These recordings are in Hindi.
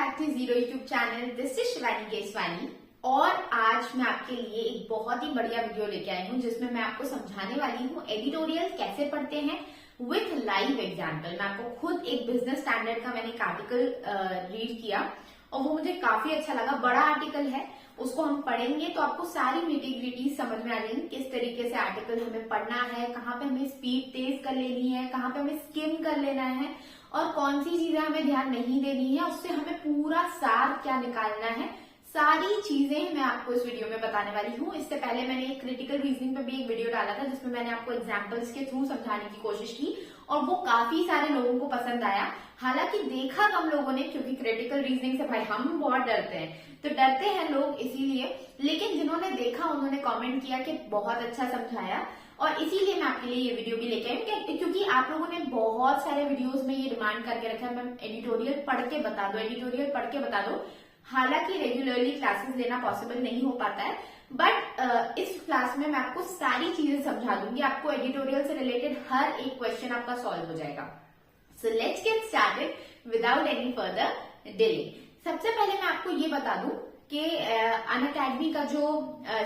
Back to zero YouTube channel. This is Shivani Keswani और आज मैं आपके लिए एक बहुत ही बढ़िया वीडियो लेके आई हूँ जिसमें मैं आपको समझाने वाली हूँ एडिटोरियल कैसे पढ़ते हैं विथ लाइव एग्जाम्पल। मैं आपको खुद एक बिजनेस स्टैंडर्ड का मैंने एक आर्टिकल रीड किया और वो मुझे काफी अच्छा लगा। बड़ा आर्टिकल है, उसको हम पढ़ेंगे तो आपको सारी निटी-ग्रिटी समझ में आ जाएंगी किस तरीके से आर्टिकल हमें पढ़ना है, कहाँ पे हमें स्पीड तेज कर लेनी है, कहाँ पे हमें स्किम कर लेना है और कौन सी चीजें हमें ध्यान नहीं देनी है, उससे हमें पूरा सार क्या निकालना है। सारी चीजें मैं आपको इस वीडियो में बताने वाली हूँ। इससे पहले मैंने एक क्रिटिकल रीजनिंग पे भी एक वीडियो डाला था जिसमें मैंने आपको एग्जांपल्स के थ्रू समझाने की कोशिश की और वो काफी सारे लोगों को पसंद आया। हालांकि देखा कम लोगों ने, क्योंकि क्रिटिकल रीजनिंग से भाई हम बहुत डरते हैं, तो डरते हैं लोग इसीलिए, लेकिन जिन्होंने देखा उन्होंने कमेंट किया कि बहुत अच्छा समझाया और इसीलिए मैं आपके लिए ये वीडियो भी लेके आई, क्योंकि आप लोगों ने बहुत सारे वीडियोस में ये डिमांड करके रखा है मैम एडिटोरियल पढ़ के बता दो, एडिटोरियल पढ़ के बता दो। हालांकि रेगुलरली क्लासेस लेना पॉसिबल नहीं हो पाता है, बट इस क्लास में मैं आपको सारी चीजें समझा दूंगी। आपको एडिटोरियल से रिलेटेड हर एक क्वेश्चन आपका सॉल्व हो जाएगा। So let's get started without any further delay. सबसे पहले मैं आपको ये बता दूं कि अनअकैडमी का जो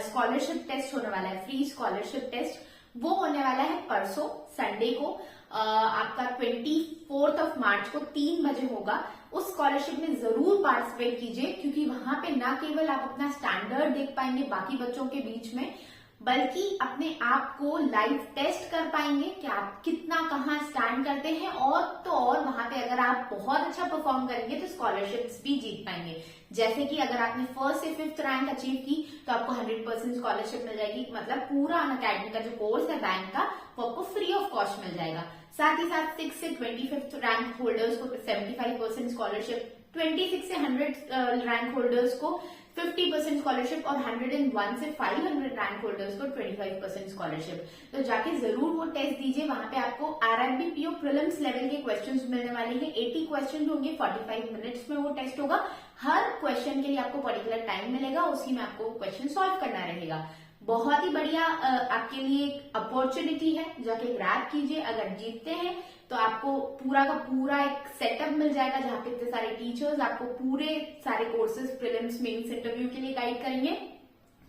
स्कॉलरशिप टेस्ट होने वाला है, फ्री स्कॉलरशिप टेस्ट, वो होने वाला है परसों संडे को। आपका 24 मार्च को 3 बजे होगा। उस स्कॉलरशिप में जरूर पार्टिसिपेट कीजिए, क्योंकि वहां पे न केवल आप अपना स्टैंडर्ड देख पाएंगे बाकी बच्चों के बीच में, बल्कि अपने आप को लाइव टेस्ट कर पाएंगे कि आप कितना कहाँ स्टैंड करते हैं। और तो और वहां पे अगर आप बहुत अच्छा परफॉर्म करेंगे तो स्कॉलरशिप्स भी जीत पाएंगे। जैसे कि अगर आपने 1st से 5th रैंक अचीव की तो आपको 100% स्कॉलरशिप मिल जाएगी। मतलब पूरा अनअकैडमी का जो कोर्स है बैंक का, वो आपको फ्री ऑफ कॉस्ट मिल जाएगा। साथ ही साथ 6 से 25th रैंक होल्डर्स को 75% स्कॉलरशिप, 26 से 100 रैंक होल्डर्स को 50% स्कॉलरशिप और 101 से 500 रैंक होल्डर्स को 25% स्कॉलरशिप। तो जाके जरूर वो टेस्ट दीजिए। वहां पे आपको आरआरबी पीओ प्रीलिम्स लेवल के क्वेश्चंस मिलने वाले हैं। 80 क्वेश्चन होंगे, 45 मिनट्स में वो टेस्ट होगा। हर क्वेश्चन के लिए आपको पर्टिकुलर टाइम मिलेगा, उसी में आपको क्वेश्चन सॉल्व करना रहेगा। बहुत ही बढ़िया आपके लिए एक अपॉर्चुनिटी है, जाके ग्रैब कीजिए। अगर जीतते हैं तो आपको पूरा का पूरा एक सेटअप मिल जाएगा जहाँ पे इतने सारे टीचर्स आपको पूरे सारे कोर्सेज प्रीलिम्स मेंस इंटरव्यू के लिए गाइड करेंगे।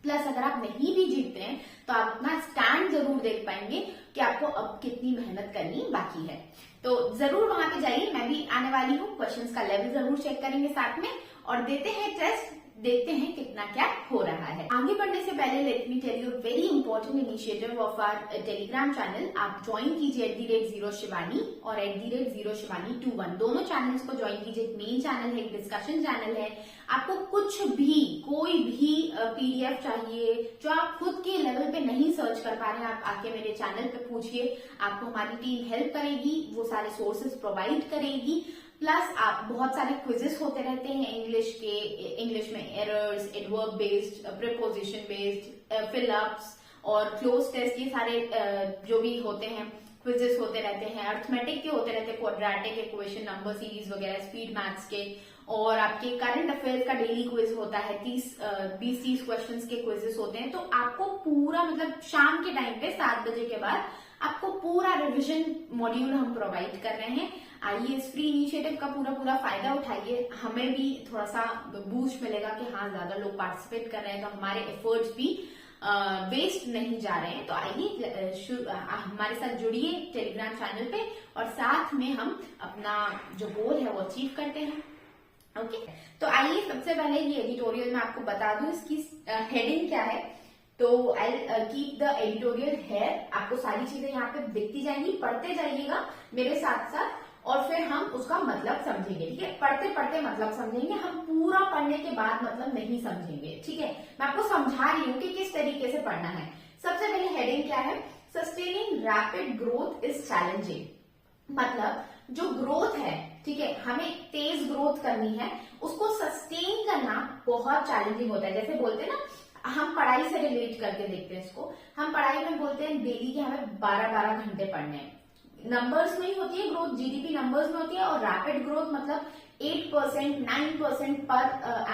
प्लस अगर आप नहीं भी जीतते हैं तो आप अपना स्टैंड जरूर देख पाएंगे कि आपको अब कितनी मेहनत करनी बाकी है। तो जरूर वहां पे जाइए, मैं भी आने वाली हूँ। क्वेश्चंस का लेवल जरूर चेक करेंगे साथ में और देते हैं टेस्ट, देखते हैं कितना क्या हो रहा है। आगे बढ़ने से पहले let me tell you very important initiative of our Telegram channel. आप ज्वाइन कीजिए @0shiwani और @0shiwani21 दोनों चैनल्स को ज्वाइन कीजिए। एक मेन चैनल है, एक डिस्कशन चैनल है। आपको कुछ भी, कोई भी पीडीएफ चाहिए जो आप खुद के लेवल पे नहीं सर्च कर पा रहे हैं, आप आके मेरे चैनल पे पूछिए। आपको हमारी टीम हेल्प करेगी, वो सारे सोर्सेज प्रोवाइड करेगी। प्लस आप बहुत सारे क्विजेस होते रहते हैं इंग्लिश में errors, adverb based, preposition based, fill-ups और क्लोज टेस्ट, ये सारे जो भी होते हैं क्विजेस होते रहते हैं। अर्थमेटिक के होते रहते हैं, क्वाड्रेटिक इक्वेशन, नंबर सीरीज वगैरह, स्पीड मैथ्स के, और आपके करंट अफेयर्स का डेली क्विज होता है। 20-30 क्वेश्चंस के क्विजेस होते हैं। तो आपको पूरा, मतलब शाम के टाइम पे 7 बजे के बाद आपको पूरा रिवीजन मॉड्यूल हम प्रोवाइड कर रहे हैं। आइए इस फ्री इनिशिएटिव का पूरा फायदा उठाइए। हमें भी थोड़ा सा बूस्ट मिलेगा कि हाँ ज्यादा लोग पार्टिसिपेट कर रहे हैं, तो हमारे एफर्ट्स भी वेस्ट नहीं जा रहे हैं। तो आइए हमारे साथ जुड़िए टेलीग्राम चैनल पे और साथ में हम अपना जो गोल है वो अचीव करते हैं। ओके, तो आइए सबसे पहले ये एडिटोरियल मैं आपको बता दूं, इसकी हेडिंग क्या है। तो I keep the editorial here. आपको सारी चीजें यहाँ पे दिखती जाएंगी, पढ़ते जाइएगा मेरे साथ साथ और फिर हम उसका मतलब समझेंगे। ठीक है, पढ़ते पढ़ते मतलब समझेंगे, हम पूरा पढ़ने के बाद मतलब नहीं समझेंगे। ठीक है, मैं आपको समझा रही हूँ कि किस तरीके से पढ़ना है। सबसे पहले हेडिंग क्या है, sustaining rapid growth is challenging. मतलब जो ग्रोथ है, ठीक है, हमें तेज ग्रोथ करनी है, उसको सस्टेन करना बहुत चैलेंजिंग होता है। जैसे बोलते हैं ना, हम पढ़ाई से रिलेट करके देखते हैं इसको। हम पढ़ाई में बोलते हैं डेली के हमें 12-12 घंटे पढ़ने हैं। नंबर्स में ही होती है ग्रोथ, जीडीपी नंबर्स में होती है, और रैपिड ग्रोथ मतलब 8%, 9% पर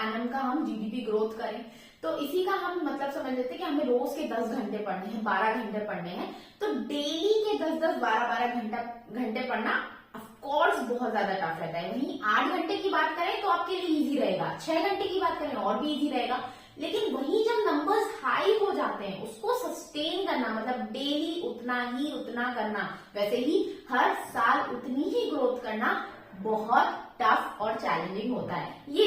एनम का हम जीडीपी ग्रोथ करें। तो इसी का हम मतलब समझ लेते हैं कि हमें रोज के 10 घंटे पढ़ने हैं, 12 घंटे पढ़ने हैं। तो डेली के 10-10, 12-12 घंटे पढ़ना कोर्स बहुत ज्यादा टफ रहता है। वहीं 8 घंटे की बात करें तो आपके लिए इजी रहेगा, 6 घंटे की बात करें और भी इजी रहेगा। लेकिन वहीं जब नंबर्स हाई हो जाते हैं, उसको सस्टेन करना, मतलब डेली उतना करना, वैसे ही हर साल उतनी ही ग्रोथ करना बहुत टफ और चैलेंजिंग होता है। ये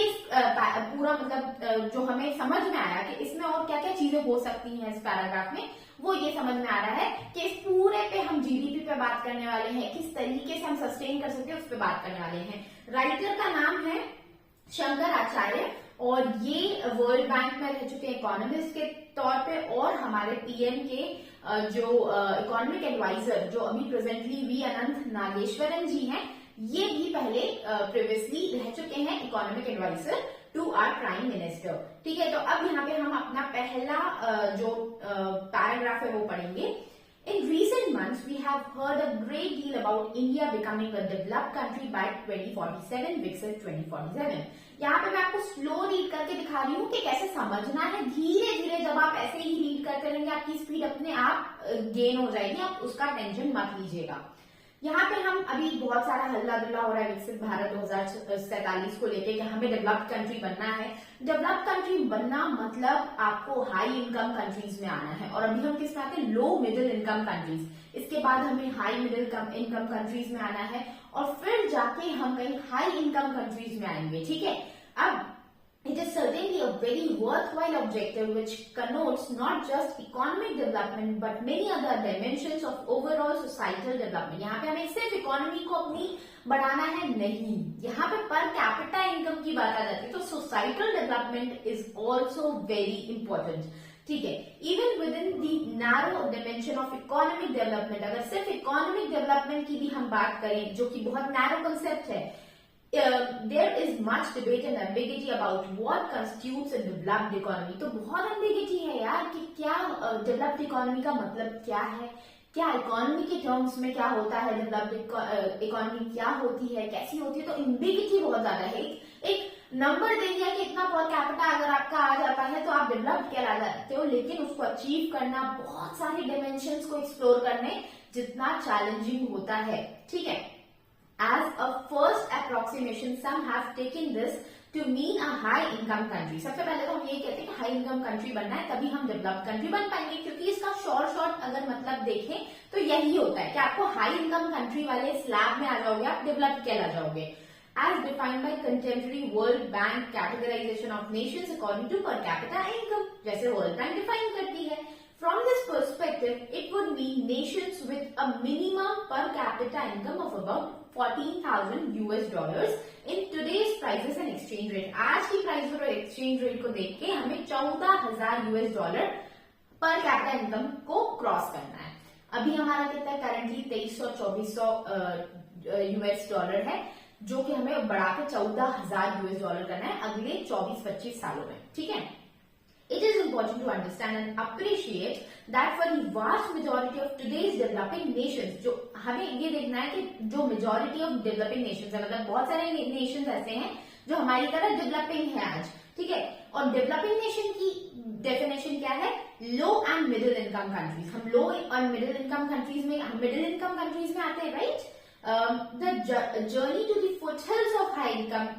पूरा मतलब जो हमें समझ में आया कि इसमें और क्या क्या चीजें हो सकती हैं इस पैराग्राफ में, वो ये समझ में आ रहा है कि इस पूरे पे हम जीडीपी पे बात करने वाले हैं, किस तरीके से हम सस्टेन कर सकते हैं उस पर बात करने वाले हैं। राइटर का नाम है शंकर आचार्य और ये वर्ल्ड बैंक में रह चुके इकोनॉमिस्ट के तौर पे और हमारे पीएम के जो इकोनॉमिक एडवाइजर जो अभी प्रेजेंटली वी अनंत नागेश्वरन जी हैं, ये भी पहले प्रीवियसली रह चुके हैं economic adviser to our prime minister. ठीक है, तो अब यहाँ पे हम अपना पहला जो पैराग्राफ है वो पढ़ेंगे। In recent months, we have heard a great deal about India becoming a developed country by 2047, Viksit 2047। यहाँ पे मैं आपको स्लो रीड करके दिखा रही हूँ कि कैसे समझना है। धीरे धीरे जब आप ऐसे ही रीड करते रहेंगे, आपकी स्पीड अपने आप गेन हो जाएगी, आप उसका टेंशन मत लीजिएगा। यहाँ पे हम अभी बहुत सारा हल्ला दुल्ला हो रहा है विकसित भारत 2047 को लेके कि हमें डेवलप्ड कंट्री बनना है। डेवलप्ड कंट्री बनना मतलब आपको हाई इनकम कंट्रीज में आना है, और अभी हम किस में आते हैं, लो मिडिल इनकम कंट्रीज। इसके बाद हमें हाई मिडिल इनकम कंट्रीज में आना है और फिर जाके हम कहीं हाई इनकम कंट्रीज में आएंगे। ठीक है, अब it is certainly a very worthwhile objective which connotes not just economic development but many other dimensions of overall societal development। यहाँ पे हमें सिर्फ इकोनॉमी को अपनी बढ़ाना है नहीं, यहाँ पे पर कैपिटा इनकम की बात आ जाती है, तो societal development is also very important. ठीक है, even with in the narrow dimension of economic development, अगर सिर्फ इकोनॉमिक डेवलपमेंट की भी हम बात करें जो कि बहुत नैरो कंसेप्ट है, there is much debate and ambiguity about what constitutes a developed economy। तो बहुत ambiguity है यार कि क्या developed economy का मतलब क्या है, क्या इकोनॉमी के टर्म्स में क्या होता है, डेवलप्ड इकोनॉमी क्या होती है, कैसी होती है, तो ambiguity बहुत ज्यादा है। एक नंबर दे दिया कि इतना पर कैपिटा अगर आपका आ जाता है तो आप डेवलप्ड कहला जाते हो, लेकिन उसको अचीव करना, बहुत सारे डिमेंशंस को एक्सप्लोर करने जितना चैलेंजिंग होता है। ठीक है, as a first approximation some have taken this to mean a high income country। सबसे पहले तो हम ये कहते हैं कि हाई इनकम कंट्री बनना है, तभी हम डेवलप्ड कंट्री बन पाएंगे, क्योंकि इसका शॉर्ट अगर मतलब देखें तो यही होता है कि आपको हाई इनकम कंट्री वाले स्लैब में आ जाओगे, आप डेवलप्ड कहला जाओगे। As defined by contemporary World Bank categorization of nations according to per capita income, जैसे वर्ल्ड बैंक डिफाइन करती है। From this perspective, it would mean nations with a minimum per capita income of about $14,000 in today's prices and exchange rate। आज की प्राइस और एक्सचेंज रेट को देख के हमें $14,000 पर कैपिटा इनकम को क्रॉस करना है। अभी हमारा कितना है, करंटली 2300-2400 यूएस डॉलर है, जो कि हमें बढ़ा के $14,000 करना है अगले 24-25 सालों में। ठीक है, it is important to understand and appreciate that for the vast majority of today's developing nations, जो हमें ये देखना है कि जो majority of developing nations है, मतलब बहुत सारे nations ऐसे हैं जो हमारी तरह डेवलपिंग है आज। ठीक है, और डेवलपिंग नेशन की डेफिनेशन क्या है, लो एंड मिडिल इनकम कंट्रीज। हम लो और मिडिल इनकम कंट्रीज में, हम मिडिल इनकम कंट्रीज में आते हैं, right. The journey to the foothills of high income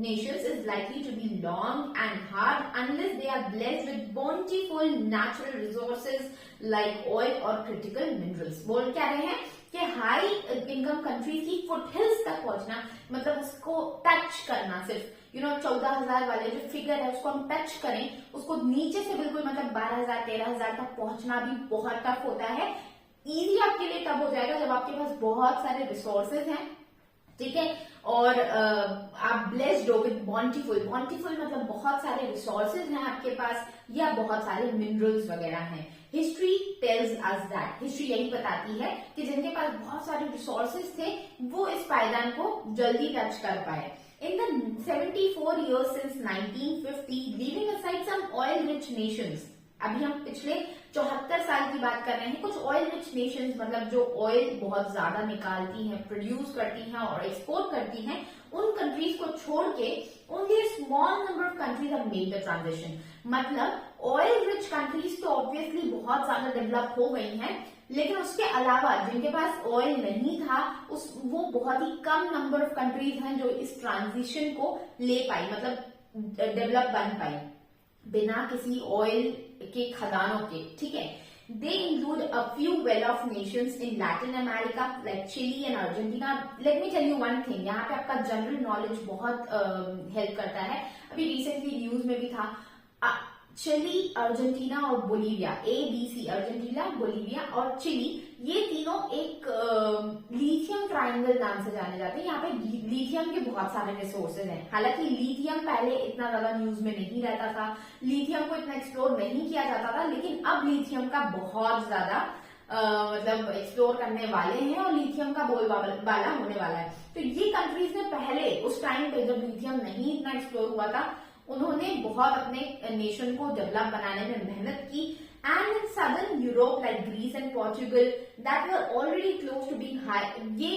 nations is likely to be long and hard unless they are blessed with bountiful natural resources like oil or critical minerals। बोल क्या रहे हैं कि हाई इनकम कंट्रीज की फुटहिल्स तक पहुंचना, मतलब उसको टच करना, सिर्फ 14,000 वाले जो फिगर है उसको हम टच करें, उसको नीचे से बिल्कुल मतलब 12,000-13,000 तक पहुंचना भी बहुत टफ होता है। इजी आपके लिए तब हो जाएगा जब आपके पास बहुत सारे रिसोर्सेज हैं। ठीक है, और आप ब्लेस्ड हो विद बॉन्टीफुल मतलब बहुत सारे रिसोर्सेज हैं आपके पास, या बहुत सारे मिनरल्स वगैरह हैं। History tells us that, history यही बताती है कि जिनके पास बहुत सारे रिसोर्सेज थे वो इस पायदान को जल्दी टच कर पाए। In the 74 years since 1950, leaving aside some oil-rich nations, अभी हम पिछले 74 साल की बात कर रहे हैं, कुछ ऑयल रिच नेशंस मतलब जो ऑयल बहुत ज्यादा निकालती हैं, प्रोड्यूस करती हैं और एक्सपोर्ट करती हैं, उन कंट्रीज को छोड़ के only small number of countries have made the transition. मतलब ऑयल रिच कंट्रीज तो ऑब्वियसली बहुत ज्यादा डेवलप हो गई हैं, लेकिन उसके अलावा जिनके पास ऑयल नहीं था वो बहुत ही कम नंबर ऑफ कंट्रीज हैं जो इस ट्रांजिशन को ले पाई, मतलब डेवलप बन पाई बिना किसी ऑयल के खदानों के, ठीक है। They include a few well-off nations in Latin America like Chile and Argentina. Let me tell you one thing, यहाँ पे आपका जनरल नॉलेज बहुत हेल्प करता है। अभी रिसेंटली न्यूज में भी था, चिली, अर्जेंटीना और बोलीविया, ABC, अर्जेंटीना, बोलीविया और चिली, ये तीनों एक लिथियम ट्रायंगल नाम से जाने जाते हैं। यहाँ पे लिथियम के बहुत सारे रिसोर्सेज हैं। हालांकि लिथियम पहले इतना ज्यादा न्यूज में नहीं रहता था, लिथियम को इतना एक्सप्लोर नहीं किया जाता था, लेकिन अब लिथियम का बहुत ज्यादा मतलब एक्सप्लोर करने वाले हैं और लिथियम का बोलबाला होने वाला है। तो ये कंट्रीज ने पहले उस टाइम पे जब लिथियम नहीं इतना एक्सप्लोर हुआ था, उन्होंने बहुत अपने नेशन को डेवलप बनाने में मेहनत की। And in southern Europe like Greece and Portugal that were already close to being high, ये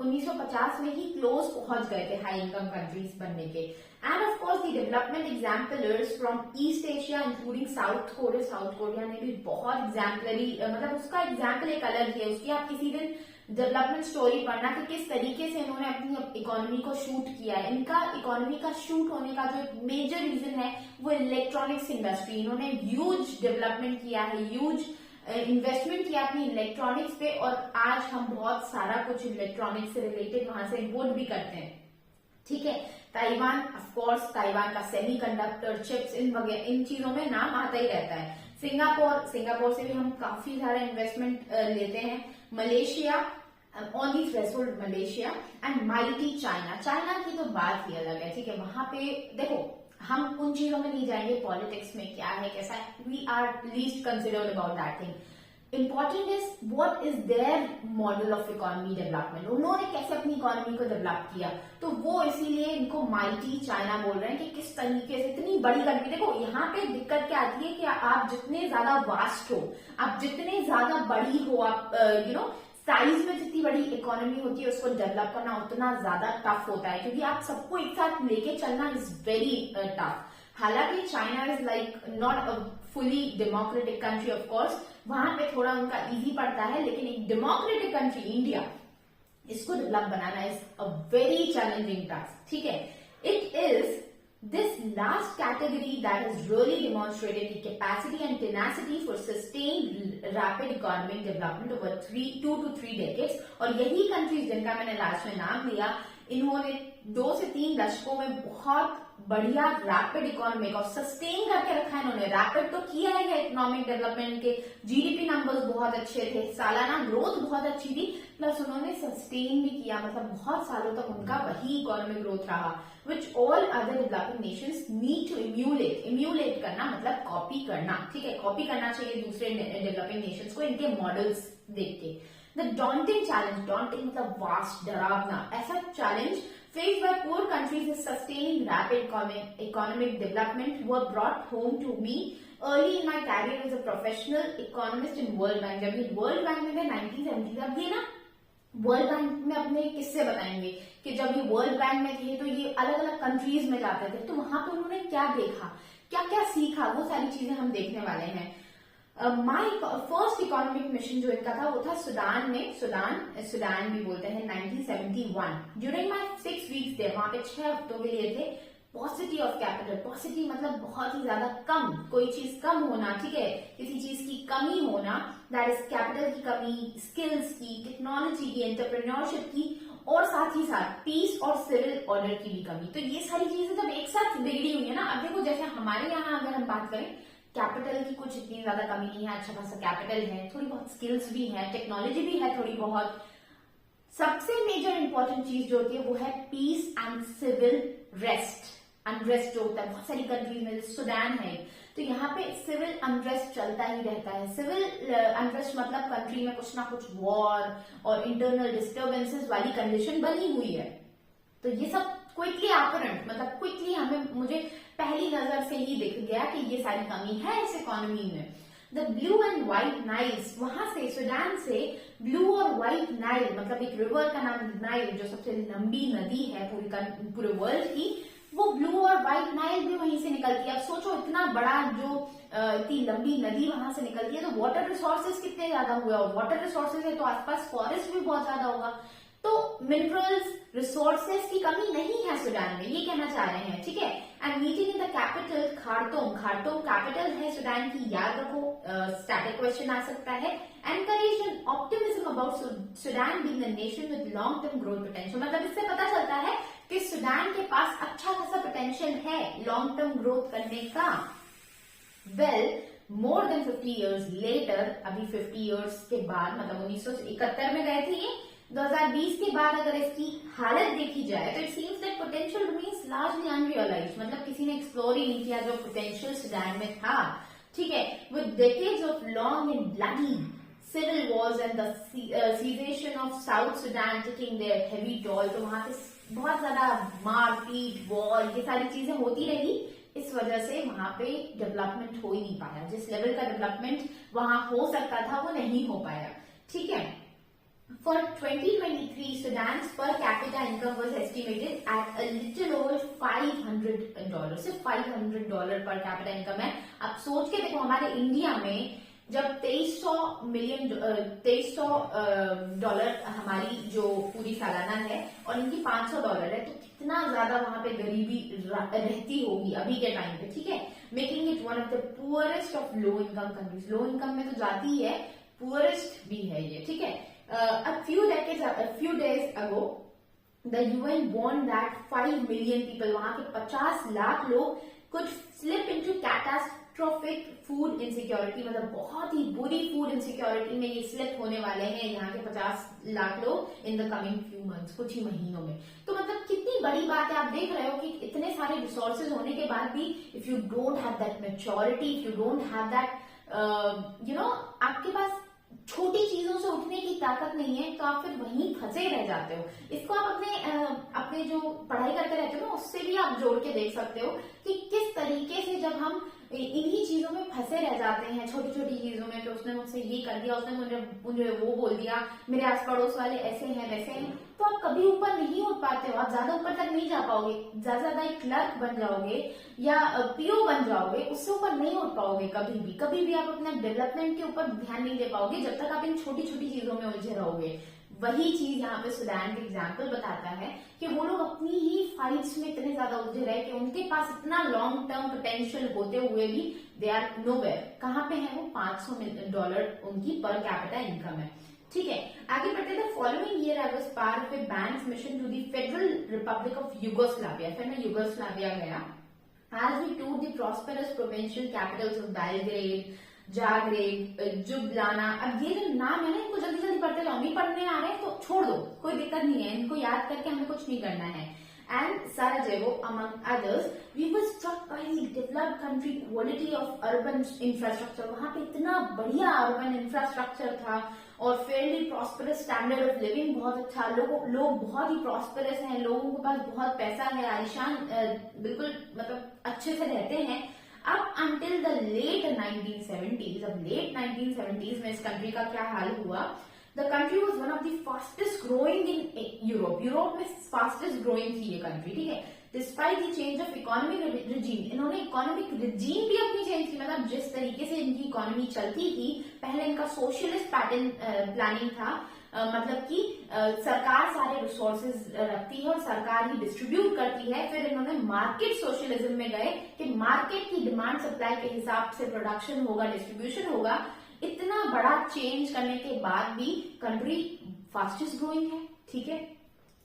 1950 में ही क्लोज पहुंच गए थे हाई इनकम कंट्रीज बनने के। End of course the development exemplars from east Asia including south Korea, south Korea ने भी बहुत एग्जाम्पलरी, मतलब उसका एग्जाम्पल एक अलग है, उसकी आप किसी दिन डेवलपमेंट स्टोरी पढ़ना कि किस तरीके से इन्होंने अपनी इकोनॉमी को शूट किया है। इनका इकोनॉमी का शूट होने का जो मेजर रीजन है वो इलेक्ट्रॉनिक्स इंडस्ट्री, इन्होंने ह्यूज डेवलपमेंट किया है, ह्यूज इन्वेस्टमेंट किया अपनी इलेक्ट्रॉनिक्स पे, और आज हम बहुत सारा कुछ इलेक्ट्रॉनिक्स से रिलेटेड वहां से इम्पोर्ट भी करते हैं, ठीक है। ताइवान, ऑफ कोर्स ताइवान का सेमीकंडक्टर, चिप्स, इन चीजों में नाम आता ही रहता है। सिंगापुर से भी हम काफी सारा इन्वेस्टमेंट लेते हैं। Malaysia, on the threshold Malaysia, and mighty China की तो बात ही अलग है, ठीक है। वहां पे देखो, हम उन चीजों में नहीं जाएंगे, पॉलिटिक्स में क्या है कैसा है, we are least considered about that thing. Important is what is their model of economy development, उन्होंने कैसे अपनी इकोनॉमी को डेवलप किया, तो वो इसीलिए इनको माइटी चाइना बोल रहे हैं कि किस तरीके से इतनी बड़ी कंट्री। देखो यहाँ पे दिक्कत क्या आती है कि आप जितने ज्यादा वास्ट हो, आप जितने ज्यादा बड़ी हो, आप साइज में जितनी बड़ी इकोनॉमी होती है उसको डेवलप करना उतना ज्यादा टफ होता है, क्योंकि आप सबको एक साथ लेके चलना इज वेरी टफ। हालांकि China is like not a fully democratic country, of course वहां पे थोड़ा उनका इजी पड़ता है, लेकिन एक डेमोक्रेटिक कंट्री इंडिया, इसको develop banana is a very challenging task, ठीक है। It is this last category that has really demonstrated the capacity and tenacity for sustained rapid economic development over 2 to 3 decades, और यही कंट्रीज जिनका मैंने लास्ट में नाम लिया, इन्होंने 2 से 3 दशकों में बहुत बढ़िया रैपिड इकोनॉमिक और सस्टेन करके रखा है। इन्होंने रैपिड तो किया है इकोनॉमिक डेवलपमेंट के, जीडीपी नंबर्स बहुत अच्छे थे, सालाना ग्रोथ बहुत अच्छी थी, प्लस उन्होंने सस्टेन भी किया, मतलब बहुत सालों तक उनका वही इकोनॉमिक ग्रोथ रहा, which all other developing nations need to emulate करना, मतलब कॉपी करना, ठीक है। कॉपी करना चाहिए दूसरे डेवलपिंग नेशंस को इनके मॉडल्स देख के। द डॉन्टिंग चैलेंज, डॉन्टिंग मतलब वास्ट, डरावना, ऐसा challenge faced by poor countries is sustaining rapid economic development were brought home to me early in my career as a professional economist in World Bank। जब ये वर्ल्ड बैंक में 1970, अब ये ना वर्ल्ड बैंक में अपने किस्से बताएंगे कि जब ये वर्ल्ड बैंक में थे तो ये अलग अलग कंट्रीज में जाते थे, तो वहां पे उन्होंने क्या देखा, क्या क्या सीखा, वो सारी चीजें हम देखने वाले हैं। माई फर्स्ट इकोनॉमिक मिशन जो इनका था वो था सूडान में, सूडान भी बोलते हैं, 1971। ड्यूरिंग माई 6 वीक्स थे, वहां पे 6 हफ्तों के लिए थे। पॉसिटी ऑफ कैपिटल, पॉसिटी मतलब बहुत ही ज्यादा कम, कोई चीज कम होना, ठीक है, किसी चीज की कमी होना, दैट इज कैपिटल की कमी, स्किल्स की, टेक्नोलॉजी की, एंटरप्रेन्योरशिप की, और साथ ही साथ पीस और सिविल ऑर्डर की भी कमी। तो ये सारी चीजें जब एक साथ बिगड़ी हुई है ना, अब देखो जैसे हमारे यहाँ अगर हम बात करें, कैपिटल की कुछ इतनी ज्यादा कमी नहीं है, अच्छा खासा कैपिटल है, थोड़ी बहुत स्किल्स भी है, टेक्नोलॉजी भी है थोड़ी बहुत। सबसे मेजर इंपॉर्टेंट चीज जो होती है वो है peace and civil rest, unrest जो होता है बहुत सारी कंट्रीज में, सूडान है तो यहाँ पे सिविल अनरेस्ट चलता ही रहता है। सिविल अनरेस्ट मतलब कंट्री में कुछ ना कुछ वॉर और इंटरनल डिस्टर्बेंसेस वाली कंडीशन बनी हुई है। तो ये सब क्विकली अपरेंट, मतलब क्विकली मुझे पहली नजर से ही दिख गया कि ये सारी कमी है इस इकोनॉमी में। The blue and white Niles, वहां से सूडान से ब्लू और व्हाइट नाइल, मतलब एक रिवर का नाम नाइल जो सबसे लंबी नदी है पूरे वर्ल्ड की, वो ब्लू और व्हाइट नाइल भी वहीं से निकलती है। अब सोचो इतना बड़ा जो इतनी लंबी नदी वहां से निकलती है, तो वाटर रिसोर्सेज कितने ज्यादा हुए, और वाटर रिसोर्सेज है तो आसपास फॉरेस्ट भी बहुत ज्यादा होगा, तो मिनरल्स रिसोर्सेज की कमी नहीं है सूडान में, ये कहना चाह रहे हैं, ठीक है। And meeting in the capital Khartoum, Khartoum capital है सूडान की, याद रखो, स्टैटिक क्वेश्चन आ सकता है। Encourage an optimism about Sudan being a nation with long term growth potential, मतलब इससे पता चलता है कि सूडान के पास अच्छा खासा पोटेंशियल है लॉन्ग टर्म ग्रोथ करने का। Well more than 50 years later, अभी 50 years के बाद, मतलब 1971 में गए थे ये, 2020 के बाद अगर इसकी हालत देखी जाए तो it seems that potential remains largely unrealised, मतलब किसी ने एक्सप्लोर ही नहीं किया जो पोटेंशियल सूडान में था, ठीक है। With decades of long and bloody civil wars and the cessation of South Sudan taking their heavy toll, तो वहां पे बहुत ज्यादा मारपीट, वॉर, ये सारी चीजें होती रही, इस वजह से वहां पे डेवलपमेंट हो ही नहीं पाया, जिस लेवल का डेवलपमेंट वहां हो सकता था वो नहीं हो पाया, ठीक है। For 2023, Sudan's per capita income was estimated at a little over $500, सिर्फ $500 पर कैपिटा इनकम है। अब सोच के देखो, हमारे इंडिया में जब 2300 डॉलर हमारी जो पूरी सालाना है और इनकी $500 है, तो कितना ज्यादा वहां पे गरीबी रहती होगी अभी के टाइम पे, ठीक है। Making it one of the poorest of low income countries, low income में तो जाती है, पुअरेस्ट भी है ये, ठीक है। A few days ago, the UN warned that 5 million people, वहां के 50 लाख लोग could slip into catastrophic food insecurity, मतलब बहुत ही बुरी फूड इनसिक्योरिटी में ये स्लिप होने वाले हैं यहाँ के 50 लाख लोग in the coming few months, कुछ ही महीनों में। तो मतलब कितनी बड़ी बात है, आप देख रहे हो कि इतने सारे रिसोर्सेज होने के बाद भी if you don't have that maturity, if you don't have that आपके पास छोटी चीजों से उठने की ताकत नहीं है, तो आप फिर वहीं फंसे रह जाते हो। इसको आप अपने जो पढ़ाई करते रहते हो ना, उससे भी आप जोड़ के देख सकते हो कि किस तरीके से जब हम इन्हीं चीजों में फंसे रह जाते हैं, छोटी छोटी चीजों में, कि उसने मुझसे ये कर दिया, उसने मुझे वो बोल दिया, मेरे आस पड़ोस वाले ऐसे हैं वैसे हैं, तो आप कभी ऊपर नहीं उठ पाते हो, आप ज्यादा ऊपर तक नहीं जा पाओगे, ज्यादा एक क्लर्क बन जाओगे या पीओ बन जाओगे, उससे ऊपर नहीं उठ पाओगे कभी भी आप अपने डेवलपमेंट के ऊपर ध्यान नहीं दे पाओगे जब तक आप इन छोटी छोटी चीजों में उलझे रहोगे। वही चीज यहाँ पे सूडान का एग्जाम्पल बताता है कि वो लोग अपनी ही फाइट्स में इतने ज्यादा उलझे रहे कि उनके पास इतना लॉन्ग टर्म पोटेंशियल होते हुए भी दे आर नोवेयर। कहाँ पे है वो? $500 उनकी पर कैपिटा इनकम है, ठीक है। आगे बढ़ते थे। Following year I was part of a bank's mission to the Federal Republic of Yugoslavia, फिर मैं यूगोस्लाविया गया। As we toured the prosperous provincial capitals of Belgrade, Zagreb, Ljubljana, अब ये जो नाम है ना, इनको जल्दी जल्दी पढ़ते जाओ, नहीं पढ़ने आ रहे हैं तो छोड़ दो, कोई दिक्कत नहीं है, इनको याद करके हमें कुछ नहीं करना है। And Sarajevo, among others, we were struck by the developed country quality of urban infrastructure. वहाँ पे इतना बढ़िया urban infrastructure था और fairly prosperous standard of living बहुत अच्छा, लोग बहुत ही prosperous हैं, लोगों के पास बहुत पैसा है, आलिशान बिल्कुल मतलब अच्छे से रहते हैं। अब until the late 1970s, अब late 1970s में इस कंट्री का क्या हाल हुआ? The country was one of the fastest growing in Europe. Europe में fastest growing थी ये कंट्री, ठीक है। Despite the change of economic regime, इन्होंने इकोनॉमिक regime भी अपनी चेंज की, मतलब जिस तरीके से इनकी इकोनॉमी चलती थी, पहले इनका सोशलिस्ट पैटर्न प्लानिंग था, मतलब कि सरकार सारे रिसोर्सेज रखती है और सरकार ही डिस्ट्रीब्यूट करती है। फिर इन्होंने मार्केट सोशलिज्म में गए कि मार्केट की डिमांड सप्लाई के हिसाब से प्रोडक्शन होगा, डिस्ट्रीब्यूशन होगा। इतना बड़ा चेंज करने के बाद भी कंट्री फास्टेस्ट ग्रोइंग है, ठीक है।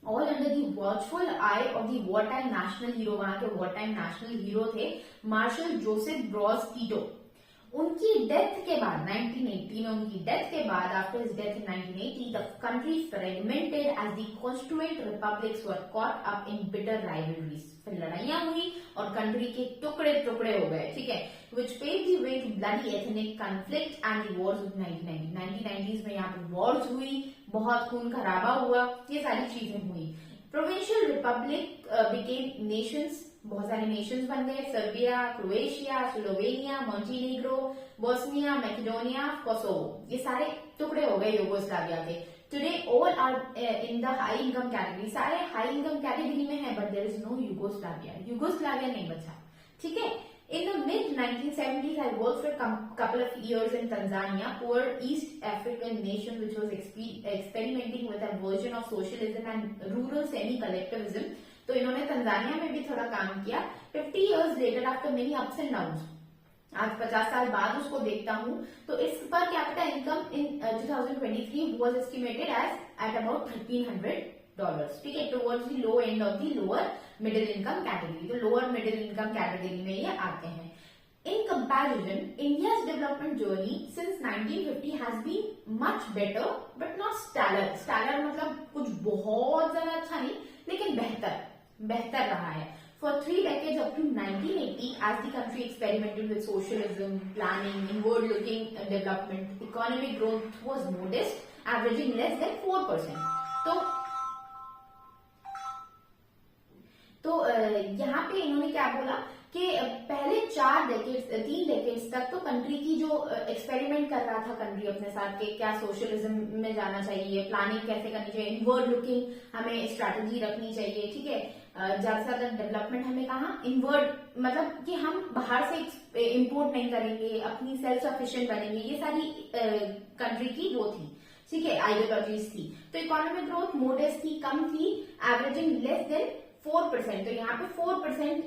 All under the watchful I of the war time national hero, वहां के वॉर टाइम नेशनल हीरो थे मार्शल जोसेफ ब्रॉज टीटो। उनकी डेथ के बाद 1980 में, उनकी डेथ के बाद, after his death in 1980, the country fragmented as the constituent republics were caught up in bitter rivalries. फिर लड़ाइयां हुई और कंट्री के टुकड़े टुकड़े हो गए, ठीक है। Which pave the way to bloody ethnic conflict and the wars of 1990s में यहाँ पे वॉर्स हुई, बहुत खून खराबा हुआ, ये सारी चीजें हुई। प्रोविंशियल रिपब्लिक बिकेम नेशंस, बहुत सारे नेशंस बन गए, Serbia, Croatia, Slovenia, Montenegro, Bosnia, Macedonia, Kosovo, ये सारे टुकड़े हो गए यूगोस्लाविया के। Today all are in the high income category, सारे हाई इनकम कैटेगरी में है, but there is no Yugoslavia, Yugoslavia नहीं बचा, ठीक है। In the mid 1970s, I worked for a couple of years in Tanzania, poor East African nation which was experimenting with a version of socialism and rural semi-collectivism. तो इन्होंने तंजानिया में भी थोड़ा काम किया. 50 years later, after many ups and downs, आज 50 साल बाद उसको देखता हूँ तो इस per capita income in 2023 was estimated at about $1,300. ठीक है, towards the low end of the lower middle income category. तो लोअर मिडिल इनकम कैटेगरी में ये आते हैं. In comparison, India's development journey since 1950 has been much better, but not stellar. Stellar मतलब कुछ बहुत ज्यादा अच्छा नहीं, लेकिन बेहतर रहा है. For 3 decades up to 1980, as the country experimented with socialism, planning, inward-looking development, economic growth was modest, averaging less than 4%. तो यहाँ पे इन्होंने क्या बोला कि पहले 3 डेकेड्स तक तो कंट्री की जो एक्सपेरिमेंट कर रहा था कंट्री अपने साथ के क्या सोशलिज्म में जाना चाहिए, प्लानिंग कैसे करनी चाहिए, इनवर्ड लुकिंग हमें स्ट्रैटेजी रखनी चाहिए. ठीक है, ज्यादा से ज्यादा डेवलपमेंट हमें कहा इनवर्ड मतलब कि हम बाहर से इंपोर्ट नहीं करेंगे, अपनी सेल्फ सफिशिएंट बनेंगे. ये सारी कंट्री की वो थी. ठीक है, आइडियोलॉजीज थी. तो इकोनॉमिक ग्रोथ मोडेस्ट थी, कम थी, एवरेजिंग लेस देन 4%. तो यहाँ पे 4%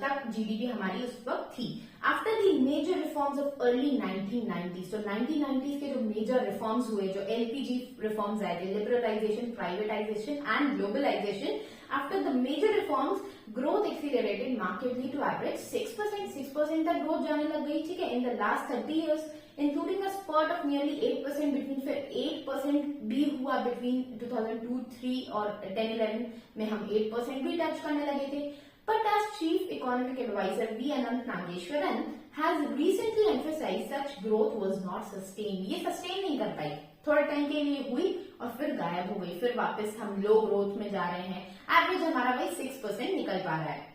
तक जीडीपी हमारी उस वक्त थी. After the major reforms of early 1990s, तो 1990s के जो मेजर रिफॉर्म्स हुए, जो एलपीजी रिफॉर्म्स आए थे, liberalisation, privatisation and globalisation, after the major reforms growth accelerated markedly to average 6% तक ग्रोथ जाने लग गई. ठीक है, in the last 30 years including a spurt of nearly 8% between, फिर 8% भी हुआ between 2002-3 और 10-11 में हम 8% भी टच करने लगे थे. But as Chief Economic Advisor V. Anant Nageshwaran has recently emphasized, such growth was not sustained. ये sustain नहीं कर पाई, थोड़ा टाइम के लिए हुई और फिर गायब हो गई. फिर वापस हम लो ग्रोथ में जा रहे हैं. एवरेज हमारा भाई 6% निकल पा रहा है.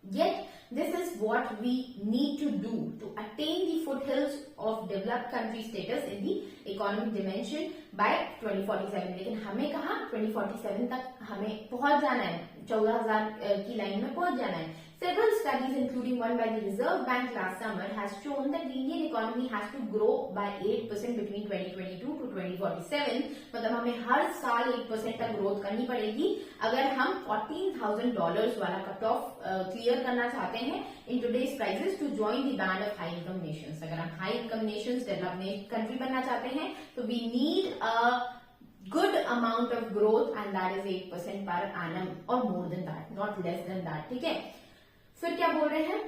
Yet this is what we need to do to attain the foothills of developed country status in the economic dimension by 2047. लेकिन हमें कहाँ 2047 तक हमें पहुंच जाना है, 14,000 की लाइन में पहुंच जाना है. Several studies, including one by the Reserve Bank last summer, has shown that the Indian economy has to grow by 8% between 2022 to 2047. मतलब हमें हर साल 8% तक ग्रोथ करनी पड़ेगी अगर हम $14,000 वाला कट ऑफ क्लियर करना चाहते हैं in today's prices to join the band of high income nations. अगर हम high income nations, developed country बनना चाहते हैं तो we need a good amount of growth and that is 8% per annum or more than that, not less than that. ठीक है, फिर क्या बोल रहे हैं,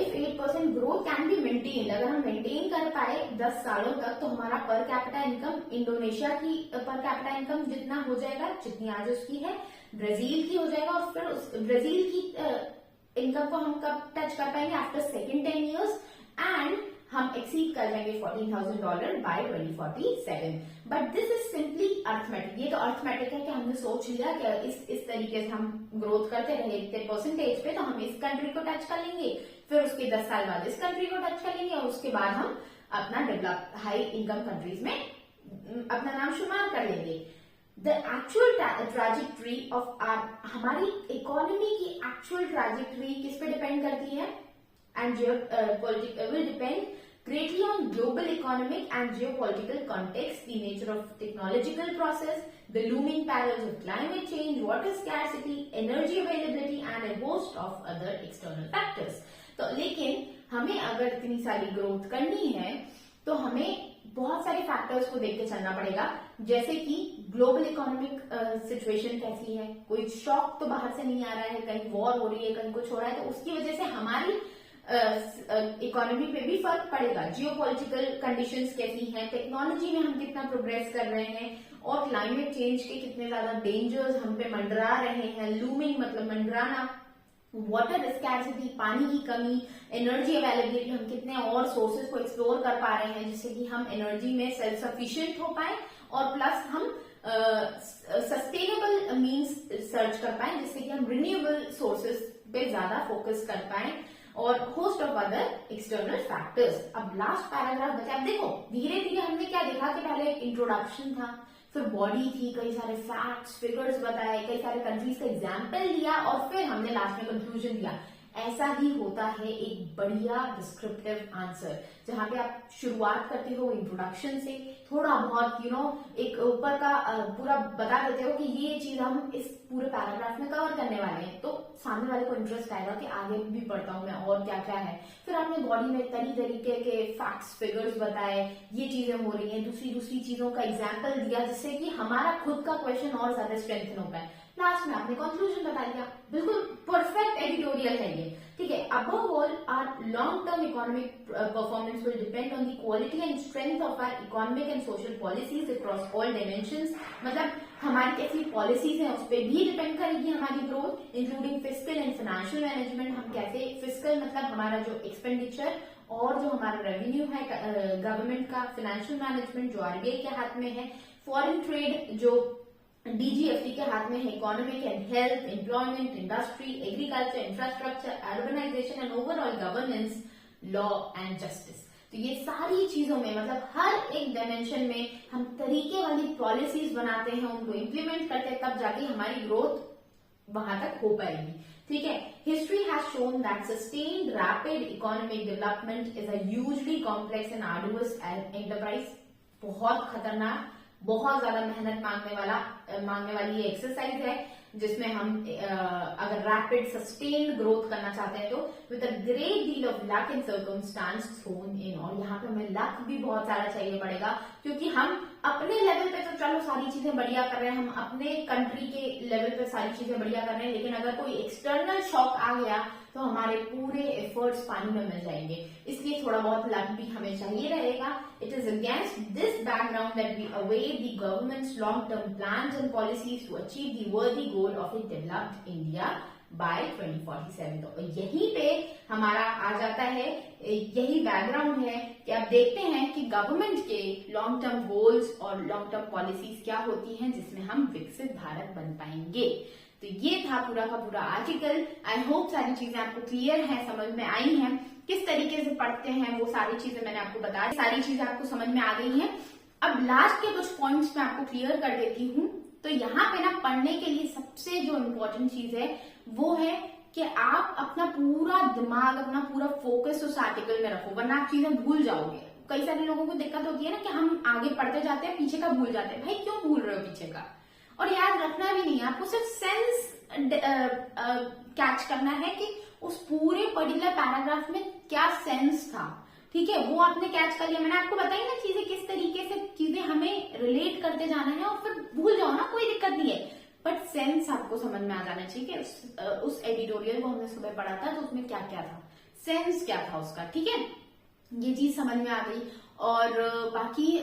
if 8% growth can be maintained, अगर हम मेंटेन कर पाए 10 सालों तक तो हमारा पर कैपिटा इनकम इंडोनेशिया की पर कैपिटा इनकम जितना हो जाएगा, जितनी आज उसकी है, ब्राजील की हो जाएगा. और फिर उस ब्राजील की इनकम को हम कब टच कर पाएंगे, आफ्टर सेकेंड 10 years, एंड हम एक्सीड कर जाएंगे $14,000 by 2047. But this is simply arithmetic. ये तो अर्थमेटिक है कि हमने सोच लिया कि इस तरीके से हम ग्रोथ करते रहे इतने परसेंटेज पे तो हम इस कंट्री को टच कर लेंगे, फिर उसके 10 साल बाद इस कंट्री को टच कर लेंगे और उसके बाद हम अपना डेवलप हाई इनकम कंट्रीज में अपना नाम शुमार कर लेंगे. द एक्चुअल ट्रैजेक्टरी ऑफ हमारी इकोनॉमी की एक्चुअल ट्रैजेक्टरी किस पे डिपेंड करती है, and will depend greatly on global economic and geopolitical context, the nature of technological process, the looming perils of climate change, water scarcity, energy availability and a host of other external factors. तो लेकिन हमें अगर इतनी सारी ग्रोथ करनी है तो हमें बहुत सारे फैक्टर्स को देख के चलना पड़ेगा, जैसे कि ग्लोबल इकोनॉमिक सिचुएशन कैसी है, कोई शॉक तो बाहर से नहीं आ रहा है, कहीं वॉर हो रही है, कहीं कुछ हो रहा है, तो उसकी वजह से हमारी इकोनॉमी पे भी फर्क पड़ेगा. जियोपॉलिटिकल कंडीशंस कैसी हैं, टेक्नोलॉजी में हम कितना प्रोग्रेस कर रहे हैं और क्लाइमेट चेंज के कितने ज्यादा डेंजर्स हम पे मंडरा रहे हैं. लूमिंग मतलब मंडराना, वाटर स्कैर्सिटी, पानी की कमी, एनर्जी अवेलेबिलिटी, हम कितने और सोर्सेज को एक्सप्लोर कर पा रहे हैं जिससे कि हम एनर्जी में सेल्फ सफिशिएंट हो पाए और प्लस हम सस्टेनेबल मीन्स सर्च कर पाए जिससे कि हम रिन्यूएबल सोर्सेज पे ज्यादा फोकस कर पाए और host of other external factors. अब लास्ट पैराग्राफ बचा. अब देखो धीरे धीरे हमने क्या देखा कि पहले एक इंट्रोडक्शन था, फिर बॉडी थी, कई सारे फैक्ट्स फिगर्स बताए, कई सारे कंट्रीज का एग्जाम्पल दिया और फिर हमने लास्ट में कंक्लूजन दिया. ऐसा ही होता है एक बढ़िया डिस्क्रिप्टिव आंसर, जहां पे आप शुरुआत करते हो इंट्रोडक्शन से, थोड़ा बहुत एक ऊपर का पूरा बता देते हो कि ये चीज हम इस पूरे पैराग्राफ में कवर करने वाले हैं, तो सामने वाले को इंटरेस्ट आएगा कि आगे भी पढ़ता हूं मैं और क्या क्या है। फिर आपने बॉडी में तरीके के फैक्ट्स फिगर्स बताए, ये चीजें हो रही हैं, दूसरी चीजों का एग्जाम्पल दिया, जिससे कि हमारा खुद का क्वेश्चन और ज्यादा स्ट्रेंथन हो पाए। लास्ट में आपने कंक्लूजन बता दिया, बिल्कुल परफेक्ट एडिटोरियल है ये, ठीक है। Above all our long term economic performance will depend on the quality and strength of our economic and social policies across all dimensions. मतलब हमारी कैसी पॉलिसीज हैं उस पर भी डिपेंड करेगी हमारी growth, including fiscal and financial management. हम कैसे, फिस्कल मतलब हमारा जो एक्सपेंडिचर और जो हमारा रेवेन्यू है गवर्नमेंट का, फाइनेंशियल मैनेजमेंट जो आरबीआई के हाथ में है, फॉरेन ट्रेड जो डीजीएफटी के हाथ में है, economic and health, employment, industry, agriculture, infrastructure, urbanisation and overall governance, law and justice. तो ये सारी चीजों में मतलब हर एक डायमेंशन में हम तरीके वाली पॉलिसीज बनाते हैं, उनको इम्प्लीमेंट करते हैं, तब जाके हमारी ग्रोथ वहां तक हो पाएगी, ठीक है। History has shown that sustained rapid economic development is a hugely complex and arduous enterprise. बहुत खतरनाक, बहुत ज्यादा मेहनत मांगने वाली ये एक्सरसाइज है, जिसमें हम अगर रैपिड सस्टेन्ड ग्रोथ करना चाहते हैं तो with a great deal of luck and circumstances thrown in. और यहाँ पे हमें लक भी बहुत सारा चाहिए पड़ेगा, क्योंकि हम अपने लेवल पे तो चलो सारी चीजें बढ़िया कर रहे हैं, हम अपने कंट्री के लेवल पे सारी चीजें बढ़िया कर रहे हैं, लेकिन अगर कोई एक्सटर्नल शॉक आ गया तो हमारे पूरे एफर्ट्स पानी में मिल जाएंगे। इसलिए थोड़ा बहुत लक भी हमें चाहिए रहेगा। It is against this background that we await the government's long term plans and policies to achieve the worthy goal of a developed India by 2047। तो यहीं पे हमारा आ जाता है, यही बैकग्राउंड है कि आप देखते हैं कि गवर्नमेंट के लॉन्ग टर्म गोल्स और लॉन्ग टर्म पॉलिसीज क्या होती हैं, जिसमें हम विकसित भारत बन पाएंगे। तो ये था पूरा का पूरा आर्टिकल। आई होप सारी चीजें आपको क्लियर हैं, समझ में आई हैं, किस तरीके से पढ़ते हैं वो सारी चीजें मैंने आपको बता दी, सारी चीजें आपको समझ में आ गई हैं। अब लास्ट के कुछ पॉइंट्स मैं आपको क्लियर कर देती हूँ। तो यहाँ पे ना पढ़ने के लिए सबसे जो इम्पोर्टेंट चीज है वो है कि आप अपना पूरा दिमाग, अपना पूरा फोकस उस आर्टिकल में रखो, वरना आप चीजें भूल जाओगे। कई सारे लोगों को दिक्कत होती है ना कि हम आगे पढ़ते जाते हैं, पीछे का भूल जाते हैं। भाई क्यों भूल रहे हो पीछे का? और याद रखना भी नहीं है, आपको सिर्फ सेंस कैच करना है कि उस पूरे पर्टिकुलर पैराग्राफ में क्या सेंस था, ठीक है, वो आपने कैच कर लिया। मैंने आपको बताई ना चीजें किस तरीके से चीजें हमें रिलेट करते जाना है, और फिर भूल जाओ ना, कोई दिक्कत नहीं है, बट सेंस आपको समझ में आ जाना चाहिए। उस एडिटोरियल को हमने सुबह पढ़ा था, तो उसमें क्या क्या था, सेंस क्या था उसका, ठीक है, ये चीज समझ में आ गई। और बाकी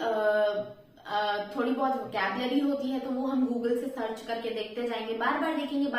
थोड़ी बहुत वोकैबुलरी होती है तो वो हम गूगल से सर्च करके देखते जाएंगे, बार बार देखेंगे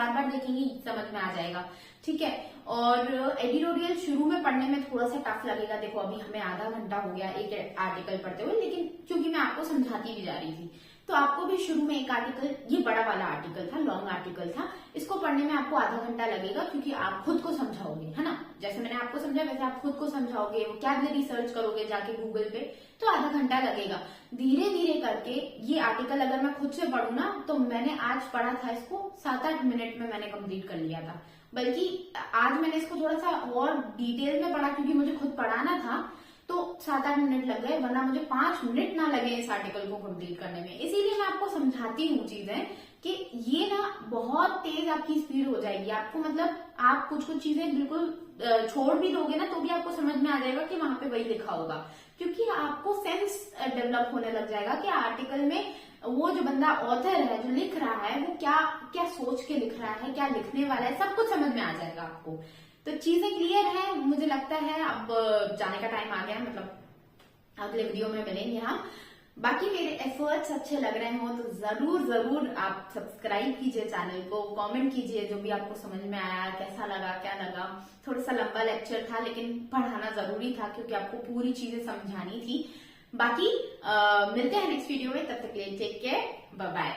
समझ में आ जाएगा, ठीक है। और एडिटोरियल शुरू में पढ़ने में थोड़ा सा टफ लगेगा। देखो अभी हमें आधा घंटा हो गया एक आर्टिकल पढ़ते हुए, लेकिन क्योंकि मैं आपको समझाती भी जा रही थी, तो आपको भी शुरू में एक आर्टिकल, ये बड़ा वाला आर्टिकल था, लॉन्ग आर्टिकल था, इसको पढ़ने में आपको आधा घंटा लगेगा, क्योंकि आप खुद को समझाओगे, है ना। जैसे मैंने आपको समझा वैसे आप खुद को समझाओगे, वोकैबुलरी सर्च करोगे जाके गूगल पे, तो आधा घंटा लगेगा। धीरे धीरे करके ये आर्टिकल अगर मैं खुद से पढ़ू ना, तो मैंने आज पढ़ा था इसको 7-8 मिनट में मैंने कंप्लीट कर लिया था। बल्कि आज मैंने इसको थोड़ा सा और डिटेल में पढ़ा, क्योंकि मुझे खुद पढ़ाना था, तो 7-8 मिनट लग गए, वरना मुझे 5 मिनट ना लगे इस आर्टिकल को कंप्लीट करने में। इसीलिए मैं आपको समझाती हूँ चीजें कि ये ना बहुत तेज आपकी स्पीड हो जाएगी। आपको मतलब आप कुछ कुछ चीजें बिल्कुल छोड़ भी दोगे ना, तो भी आपको समझ में आ जाएगा कि वहां पे वही लिखा होगा, क्योंकि आपको सेंस डेवलप होने लग जाएगा कि आर्टिकल में वो जो बंदा ऑथर है, जो लिख रहा है, वो क्या क्या सोच के लिख रहा है, क्या लिखने वाला है, सब कुछ समझ में आ जाएगा आपको। तो चीजें क्लियर है, मुझे लगता है अब जाने का टाइम आ गया, मतलब अगले वीडियो में मिलेंगे हम। बाकी मेरे एफर्ट्स अच्छे लग रहे हो तो जरूर जरूर आप सब्सक्राइब कीजिए चैनल को, कमेंट कीजिए जो भी आपको समझ में आया, कैसा लगा, क्या लगा। थोड़ा सा लंबा लेक्चर था, लेकिन पढ़ाना जरूरी था, क्योंकि आपको पूरी चीजें समझानी थी। बाकी मिलते हैं नेक्स्ट वीडियो में, तब तक के लिए टेक केयर, बाय बाय।